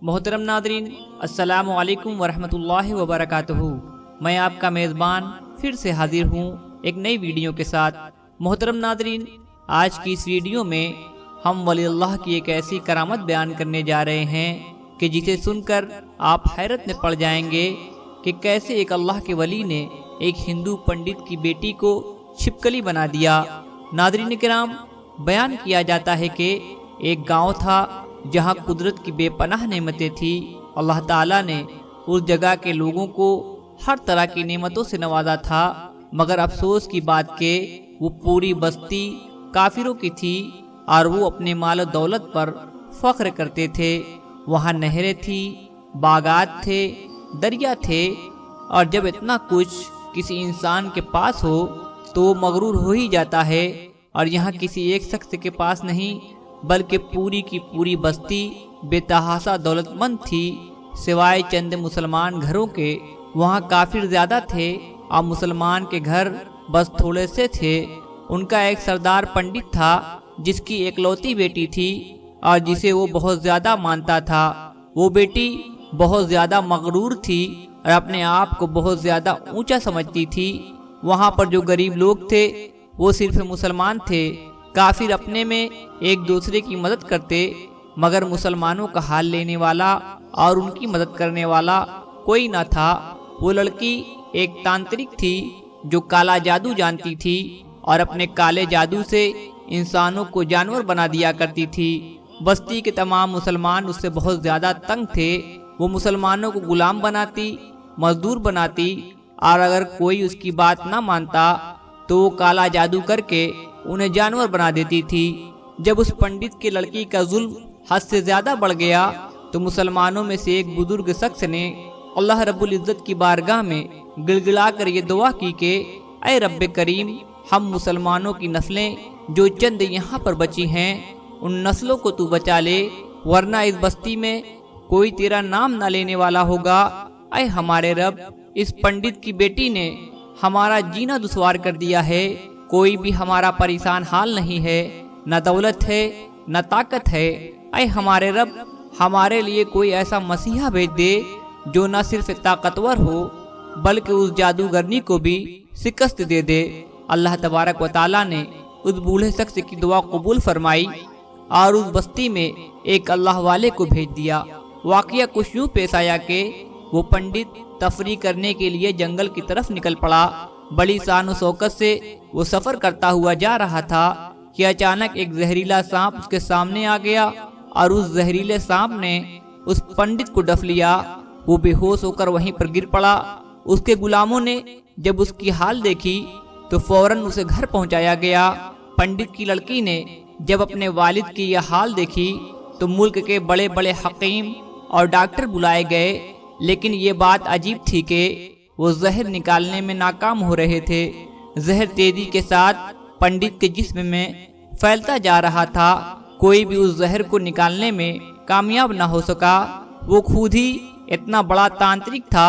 محترم ناظرین، السلام علیکم ورحمۃ اللہ وبرکاتہ۔ میں آپ کا میزبان پھر سے حاضر ہوں ایک نئی ویڈیو کے ساتھ۔ محترم ناظرین، آج کی اس ویڈیو میں ہم ولی اللہ کی ایک ایسی کرامت بیان کرنے جا رہے ہیں کہ جسے سن کر آپ حیرت میں پڑ جائیں گے کہ کیسے ایک اللہ کے ولی نے ایک ہندو پنڈت کی بیٹی کو چھپکلی بنا دیا۔ ناظرین کرام، بیان کیا جاتا ہے کہ ایک گاؤں تھا جہاں قدرت کی بے پناہ نعمتیں تھیں۔ اللہ تعالیٰ نے اس جگہ کے لوگوں کو ہر طرح کی نعمتوں سے نوازا تھا، مگر افسوس کی بات کہ وہ پوری بستی کافروں کی تھی اور وہ اپنے مال و دولت پر فخر کرتے تھے۔ وہاں نہریں تھیں، باغات تھے، دریا تھے، اور جب اتنا کچھ کسی انسان کے پاس ہو تو وہ مغرور ہو ہی جاتا ہے۔ اور یہاں کسی ایک شخص کے پاس نہیں بلکہ پوری کی پوری بستی بے تحاشا دولت مند تھی، سوائے چند مسلمان گھروں کے۔ وہاں کافر زیادہ تھے اور مسلمان کے گھر بس تھوڑے سے تھے۔ ان کا ایک سردار پنڈت تھا جس کی ایکلوتی بیٹی تھی اور جسے وہ بہت زیادہ مانتا تھا۔ وہ بیٹی بہت زیادہ مغرور تھی اور اپنے آپ کو بہت زیادہ اونچا سمجھتی تھی۔ وہاں پر جو غریب لوگ تھے وہ صرف مسلمان تھے۔ کافر اپنے میں ایک دوسرے کی مدد کرتے، مگر مسلمانوں کا حال لینے والا اور ان کی مدد کرنے والا کوئی نہ تھا۔ وہ لڑکی ایک تانترک تھی جو کالا جادو جانتی تھی اور اپنے کالے جادو سے انسانوں کو جانور بنا دیا کرتی تھی۔ بستی کے تمام مسلمان اس سے بہت زیادہ تنگ تھے۔ وہ مسلمانوں کو غلام بناتی، مزدور بناتی، اور اگر کوئی اس کی بات نہ مانتا تو وہ کالا جادو کر کے انہیں جانور بنا دیتی تھی۔ جب اس پنڈت کے لڑکی کا ظلم حد سے زیادہ بڑھ گیا تو مسلمانوں میں سے ایک بزرگ شخص نے اللہ رب العزت کی بارگاہ میں گڑ گڑا کر یہ دعا کی کہ اے رب کریم، ہم مسلمانوں کی نسلیں جو چند یہاں پر بچی ہیں ان نسلوں کو تو بچا لے، ورنہ اس بستی میں کوئی تیرا نام نہ لینے والا ہوگا۔ اے ہمارے رب، اس پنڈت کی بیٹی نے ہمارا جینا دشوار کر دیا ہے۔ کوئی بھی ہمارا پریشان حال نہیں ہے، نہ دولت ہے نہ طاقت ہے۔ اے ہمارے رب، ہمارے لیے کوئی ایسا مسیحا بھیج دے جو نہ صرف طاقتور ہو بلکہ اس جادوگرنی کو بھی شکست دے دے۔ اللہ تبارک و تعالیٰ نے اس بوڑھے شخص کی دعا قبول فرمائی اور اس بستی میں ایک اللہ والے کو بھیج دیا۔ واقعہ کچھ یوں پیش آیا کہ وہ پنڈت تفریح کرنے کے لیے جنگل کی طرف نکل پڑا۔ بڑی شان و شوکت سے وہ سفر کرتا ہوا جا رہا تھا کہ اچانک ایک زہریلا سانپ اس کے سامنے آ گیا اور اس زہریلے سانپ نے اس پنڈت کو ڈس لیا۔ وہ بے ہوش ہو کر وہیں پر گر پڑا۔ اس کے غلاموں نے جب اس کی حال دیکھی تو فوراً اسے گھر پہنچایا گیا۔ پنڈت کی لڑکی نے جب اپنے والد کی یہ حال دیکھی تو ملک کے بڑے بڑے حکیم اور ڈاکٹر بلائے گئے، لیکن یہ بات عجیب تھی کہ وہ زہر نکالنے میں ناکام ہو رہے تھے۔ زہر تیزی کے ساتھ پنڈت کے جسم میں پھیلتا جا رہا تھا۔ کوئی بھی اس زہر کو نکالنے میں کامیاب نہ ہو سکا۔ وہ خود ہی اتنا بڑا تانترک تھا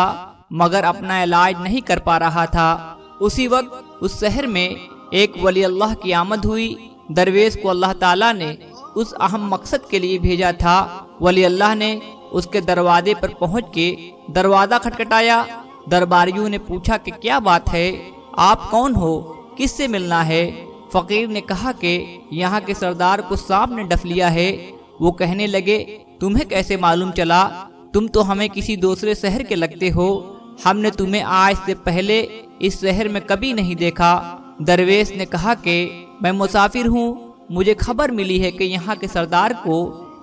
مگر اپنا علاج نہیں کر پا رہا تھا۔ اسی وقت اس شہر میں ایک ولی اللہ کی آمد ہوئی۔ درویش کو اللہ تعالیٰ نے اس اہم مقصد کے لیے بھیجا تھا۔ ولی اللہ نے اس کے دروازے پر پہنچ کے دروازہ کھٹکھٹایا۔ درباریوں نے پوچھا کہ کیا بات ہے، آپ کون ہو، کس سے ملنا ہے؟ فقیر نے کہا کہ یہاں کے سردار کو سانپ نے ڈس لیا ہے۔ وہ کہنے لگے تمہیں کیسے معلوم چلا؟ تم تو ہمیں کسی دوسرے شہر کے لگتے ہو، ہم نے تمہیں آج سے پہلے اس شہر میں کبھی نہیں دیکھا۔ درویش نے کہا کہ میں مسافر ہوں، مجھے خبر ملی ہے کہ یہاں کے سردار کو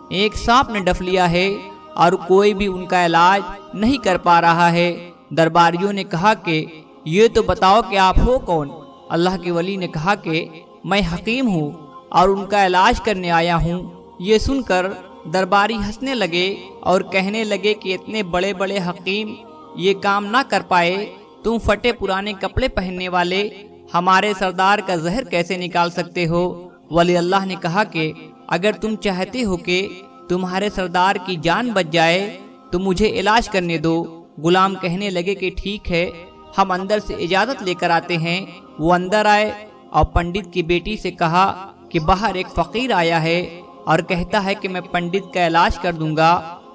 ایک سانپ نے ڈس لیا ہے اور کوئی بھی ان کا علاج نہیں کر پا رہا ہے۔ درباریوں نے کہا کہ یہ تو بتاؤ کہ آپ ہو کون؟ اللہ کے ولی نے کہا کہ میں حکیم ہوں اور ان کا علاج کرنے آیا ہوں۔ یہ سن کر درباری ہنسنے لگے اور کہنے لگے کہ اتنے بڑے بڑے حکیم یہ کام نہ کر پائے، تم پھٹے پرانے کپڑے پہننے والے ہمارے سردار کا زہر کیسے نکال سکتے ہو؟ ولی اللہ نے کہا کہ اگر تم چاہتے ہو کہ تمہارے سردار کی جان بچ جائے تو مجھے علاج کرنے دو۔ غلام کہنے لگے کہ ٹھیک ہے، ہم اندر سے اجازت لے کر آتے ہیں۔ وہ اندر آئے اور پنڈت کی بیٹی سے کہا کہ باہر ایک فقیر آیا ہے اور کہتا ہے کہ میں پنڈت کا علاج کر دوں گا۔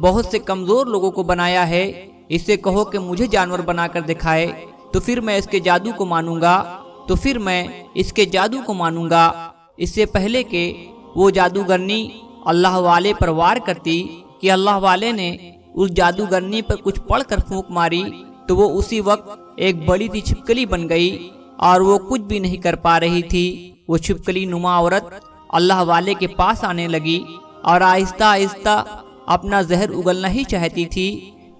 بہت سے کمزور لوگوں کو بنایا ہے، اس سے کہو کہ مجھے جانور بنا کر دکھائے تو پھر میں اس کے جادو کو مانوں گا، اس سے پہلے کہ وہ جادوگرنی اللہ والے پر وار کرتی کہ اللہ والے نے اس جادوگرنی پر کچھ پڑھ کر پھونک ماری تو وہ اسی وقت ایک بڑی سی چھپکلی بن گئی اور وہ کچھ بھی نہیں کر پا رہی تھی۔ وہ چھپکلی نما عورت اللہ والے کے پاس آنے لگی اور آہستہ آہستہ اپنا زہر اگلنا ہی چاہتی تھی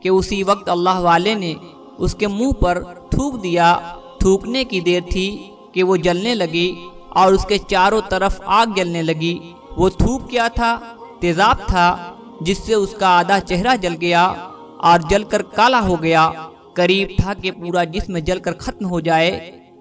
کہ اسی وقت اللہ والے نے اس کے منہ پر تھوک دیا۔ تھوکنے کی دیر تھی کہ وہ جلنے لگی اور اس کے چاروں طرف آگ جلنے لگی۔ وہ تھوک کیا تھا؟ تیزاب تھا، جس سے اس کا آدھا چہرہ جل گیا اور جل کر کالا ہو گیا۔ قریب تھا کہ پورا جسم جل کر ختم ہو جائے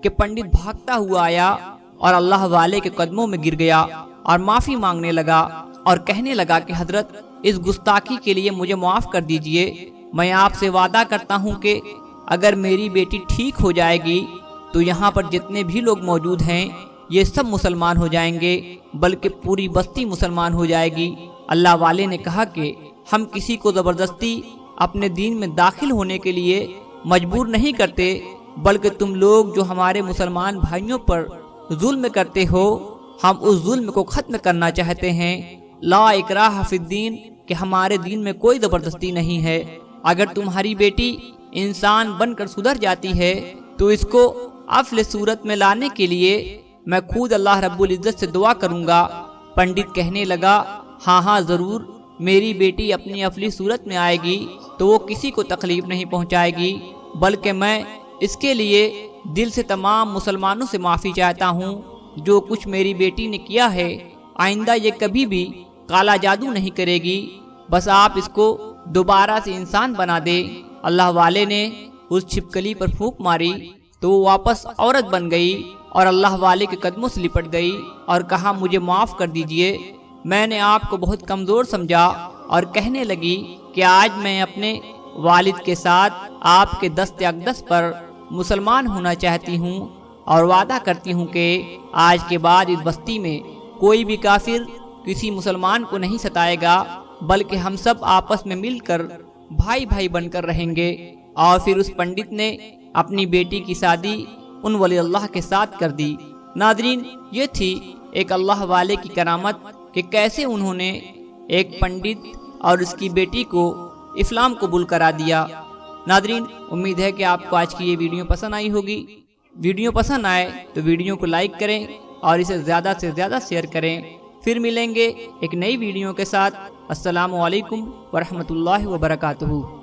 کہ پنڈت بھاگتا ہوا آیا اور اللہ والے کے قدموں میں گر گیا اور معافی مانگنے لگا اور کہنے لگا کہ حضرت، اس گستاخی کے لیے مجھے معاف کر دیجئے۔ میں آپ سے وعدہ کرتا ہوں کہ اگر میری بیٹی ٹھیک ہو جائے گی تو یہاں پر جتنے بھی لوگ موجود ہیں یہ سب مسلمان ہو جائیں گے، بلکہ پوری بستی مسلمان ہو جائے گی۔ اللہ والے نے کہا کہ ہم کسی کو زبردستی اپنے دین میں داخل ہونے کے لیے مجبور نہیں کرتے، بلکہ تم لوگ جو ہمارے مسلمان بھائیوں پر ظلم کرتے ہو، ہم اس ظلم کو ختم کرنا چاہتے ہیں۔ لا اکراہ فی الدین، کہ ہمارے دین میں کوئی زبردستی نہیں ہے۔ اگر تمہاری بیٹی انسان بن کر سدھر جاتی ہے تو اس کو افضل صورت میں لانے کے لیے میں خود اللہ رب العزت سے دعا کروں گا۔ پنڈت کہنے لگا، ہاں ضرور، میری بیٹی اپنی افضل صورت میں آئے گی تو وہ کسی کو تکلیف نہیں پہنچائے گی، بلکہ میں اس کے لیے دل سے تمام مسلمانوں سے معافی چاہتا ہوں۔ جو کچھ میری بیٹی نے کیا ہے آئندہ یہ کبھی بھی کالا جادو نہیں کرے گی، بس آپ اس کو دوبارہ سے انسان بنا دے۔ اللہ والے نے اس چھپکلی پر پھونک ماری تو وہ واپس عورت بن گئی اور اللہ والے کے قدموں سے لپٹ گئی اور کہا، مجھے معاف کر دیجئے، میں نے آپ کو بہت کمزور سمجھا۔ اور کہنے لگی کہ آج میں اپنے والد کے ساتھ آپ کے دست اقدس پر مسلمان ہونا چاہتی ہوں اور وعدہ کرتی ہوں کہ آج کے بعد اس بستی میں کوئی بھی کافر کسی مسلمان کو نہیں ستائے گا، بلکہ ہم سب آپس میں مل کر بھائی بھائی بن کر رہیں گے۔ اور پھر اس پنڈت نے اپنی بیٹی کی شادی ان ولی اللہ کے ساتھ کر دی۔ ناظرین، یہ تھی ایک اللہ والے کی کرامت کہ کیسے انہوں نے ایک پنڈت اور اس کی بیٹی کو اسلام قبول کرا دیا۔ ناظرین، امید ہے کہ آپ کو آج کی یہ ویڈیو پسند آئی ہوگی۔ ویڈیو پسند آئے تو ویڈیو کو لائک کریں اور اسے زیادہ سے زیادہ شیئر کریں۔ پھر ملیں گے ایک نئی ویڈیو کے ساتھ۔ السلام علیکم ورحمۃ اللہ وبرکاتہ۔